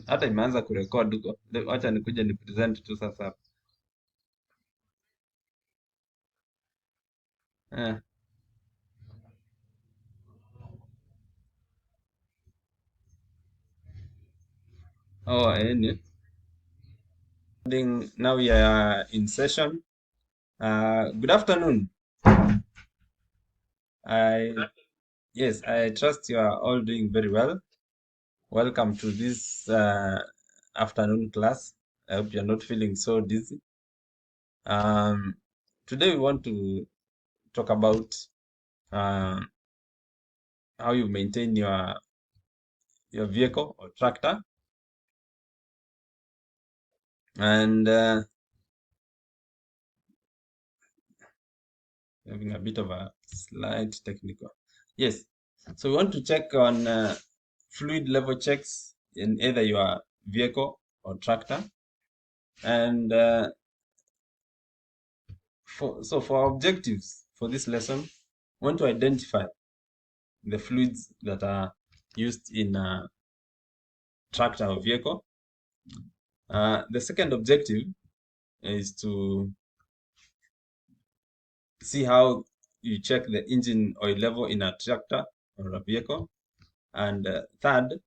Hata imeanza kurekod huko. Wacha nikuje ni present tu sasa. Eh. Oh, any. Now we are in session. Good afternoon. I Yes, I trust you are all doing very well. Welcome to this afternoon class. I hope you're not feeling so dizzy. Um, Today we want to talk about uh, how you maintain your vehicle or tractor, and having a bit of a slight technical. Yes, so we want to check on fluid level checks in either your vehicle or tractor, and for our objectives for this lesson, we want to identify the fluids that are used in a tractor or vehicle. The second objective is to see how you check the engine oil level in a tractor or a vehicle. And third,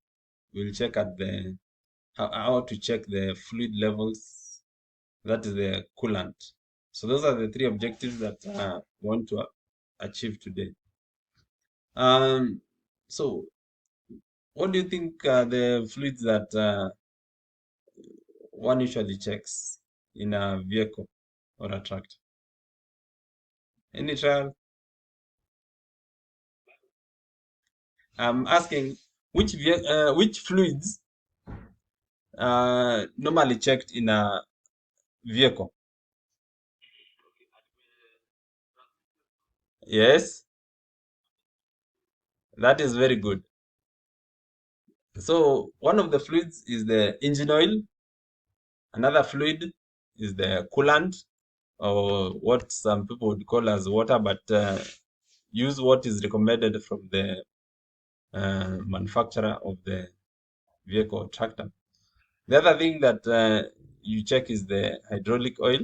we'll check at the how to check the fluid levels, that is the coolant. So those are the three objectives that we want to achieve today. So what do you think are the fluids that one usually checks in a vehicle or a tractor? Any trial? I'm asking which fluids normally checked in a vehicle. Yes, that is very good. So one of the fluids is the engine oil. Another fluid is the coolant, or what some people would call as water, but use what is recommended from the manufacturer of the vehicle or tractor. The other thing that you check is the hydraulic oil.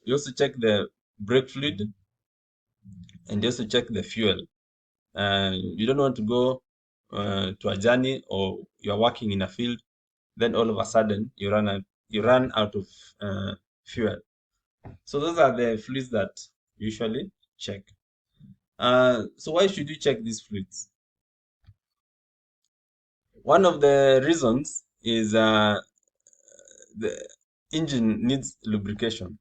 You also check the brake fluid, and you also check the fuel. You don't want to go to a journey, or you're working in a field, then all of a sudden you run out of fuel. So those are the fluids that usually check. So why should you check these fluids? One of the reasons is the engine needs lubrication,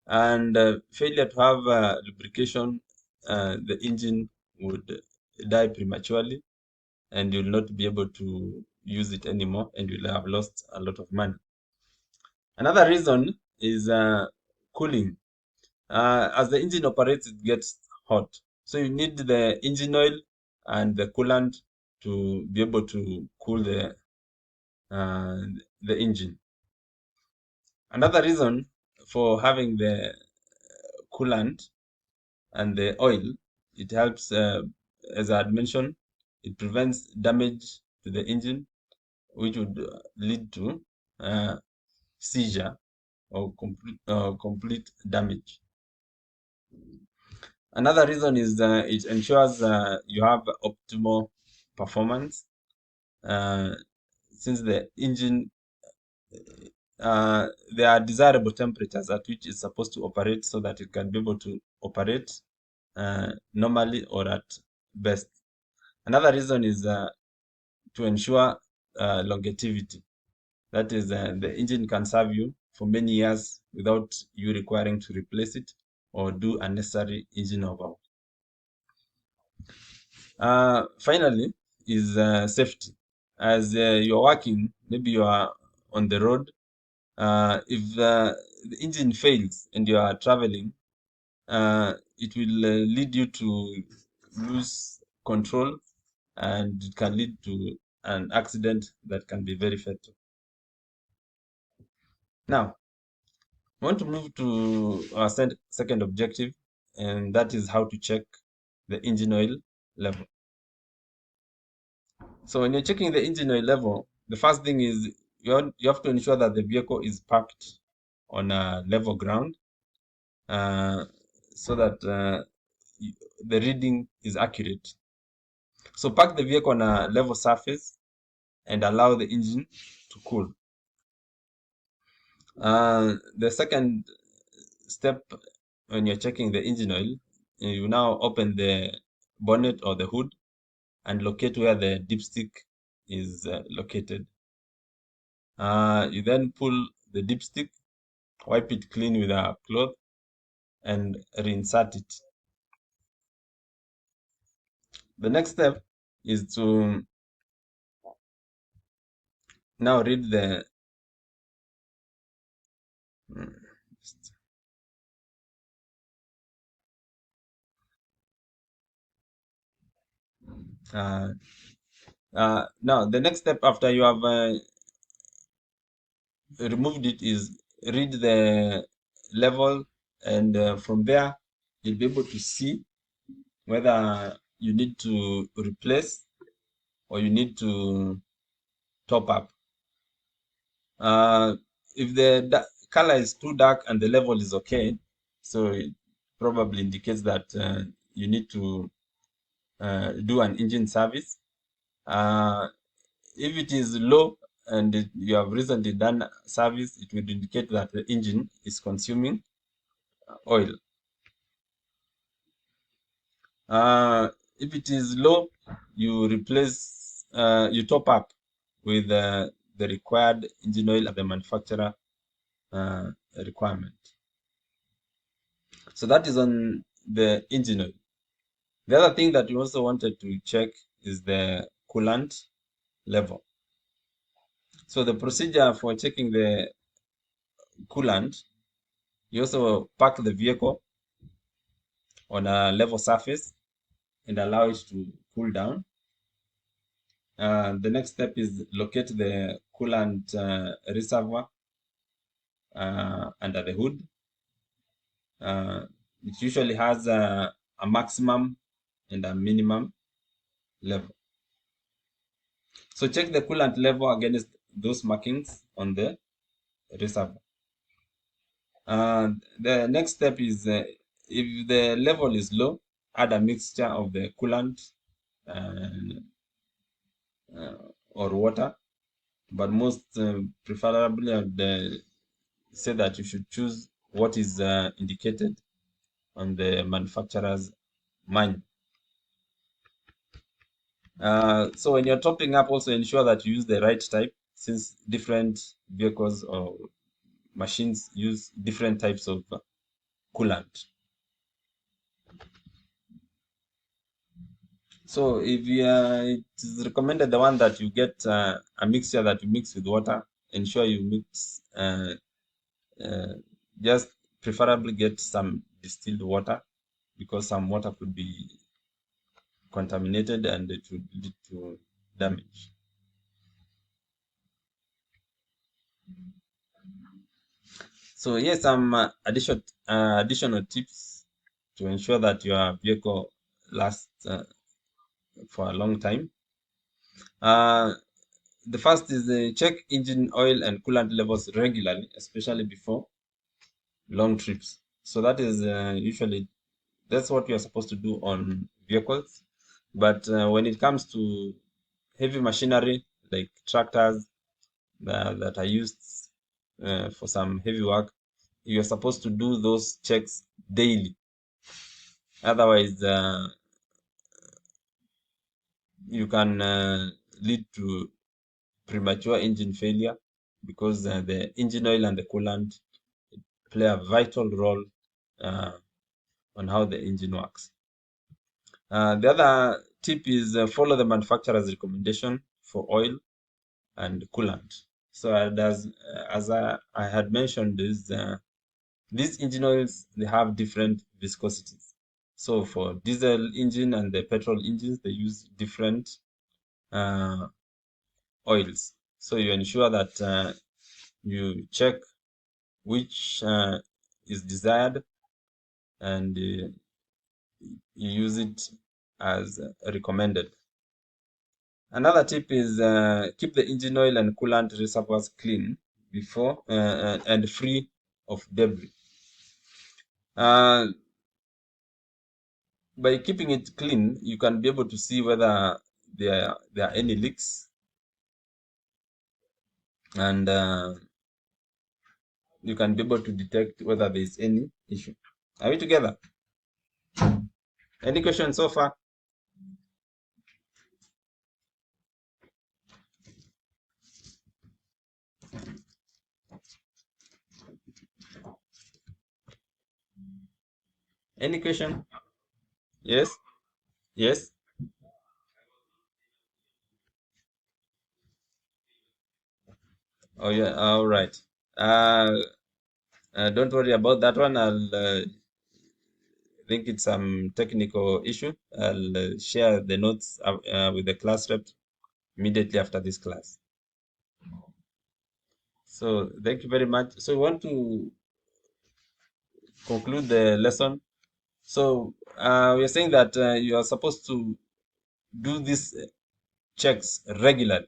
and failure to have lubrication, the engine would die prematurely, and you'll not be able to use it anymore, and you'll have lost a lot of money. Another reason is cooling. As the engine operates, it gets hot. So you need the engine oil and the coolant to be able to cool uh, the engine. Another reason for having the coolant and the oil, it helps, as I had mentioned, it prevents damage to the engine, which would lead to seizure or complete damage. Another reason is it ensures you have optimal performance, uh, since the engine, there are desirable temperatures at which it's supposed to operate so that it can be able to operate normally or at best. Another reason is to ensure longevity. That is, the engine can serve you for many years without you requiring to replace it or do unnecessary engine overhaul. Finally, is safety. As you're working, maybe you are on the road. If the engine fails and you are traveling, it will lead you to lose control, and it can lead to an accident that can be very fatal. Now, I want to move to our second objective, and that is how to check the engine oil level. So when you're checking the engine oil level, the first thing is you have to ensure that the vehicle is parked on a level ground, uh, so that the reading is accurate. So park the vehicle on a level surface and allow the engine to cool. The second step when you're checking the engine oil, you now open the bonnet or the hood and locate where the dipstick is located. You then pull the dipstick, wipe it clean with a cloth, and reinsert it. The next step is to now read the uh, now the next step after you have removed it is read the level, and from there you'll be able to see whether you need to replace or you need to top up. If the color is too dark and the level is okay, so it probably indicates that you need to do an engine service. Uh, if it is low and you have recently done service, it would indicate that the engine is consuming oil. Uh, if it is low, you replace, you top up with the required engine oil at the manufacturer requirement. So that is on the engine oil. The other thing that we also wanted to check is the coolant level. So the procedure for checking the coolant, you also park the vehicle on a level surface and allow it to cool down. The next step is locate the coolant reservoir under the hood. It usually has a maximum and a minimum level. So check the coolant level against those markings on the reservoir. The next step is if the level is low, add a mixture of the coolant uh, or water, but most preferably I'd say that you should choose what is indicated on the manufacturer's manual. So when you're topping up, also ensure that you use the right type, since different vehicles or machines use different types of coolant. So if it is recommended the one that you get a mixture that you mix with water, ensure you mix uh, just preferably get some distilled water, because some water could be contaminated and it would lead to damage. So here's some additional tips to ensure that your vehicle lasts for a long time. Uh, the first is check engine oil and coolant levels regularly, especially before long trips. So that is usually that's what you are supposed to do on vehicles. But when it comes to heavy machinery like tractors that are used for some heavy work, you're supposed to do those checks daily. Otherwise, you can lead to premature engine failure, because the engine oil and the coolant play a vital role uh, on how the engine works. The other tip is follow the manufacturer's recommendation for oil and coolant. So as I had mentioned, these engine oils, they have different viscosities. So for diesel engine and the petrol engines, they use different uh, oils. So you ensure that you check which is desired, and you use it as recommended. Another tip is keep the engine oil and coolant reservoirs clean before and free of debris. Uh, by keeping it clean, you can be able to see whether there are any leaks, and you can be able to detect whether there is any issue. Are we together? Any questions so far? Any question? Yes? Yes? Oh, yeah. All right. Uh, don't worry about that one. I'll think it's some technical issue. I'll share the notes with the class rep immediately after this class. So thank you very much. So we want to conclude the lesson. So we are saying that you are supposed to do these checks regularly.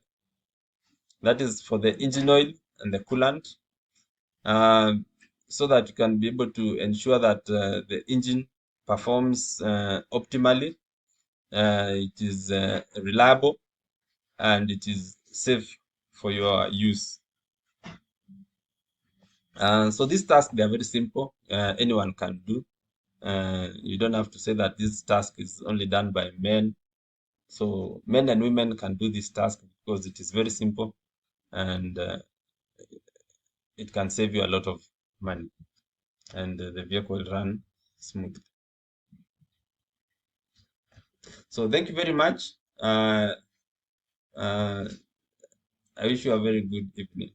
That is for the engine oil and the coolant, uh, so that you can be able to ensure that the engine performs optimally, it is reliable, and it is safe for your use. So these tasks, they are very simple. Anyone can do. You don't have to say that this task is only done by men. So men and women can do this task because it is very simple, and it can save you a lot of money, and the vehicle will run smoothly. So thank you very much. Uh, I wish you a very good evening.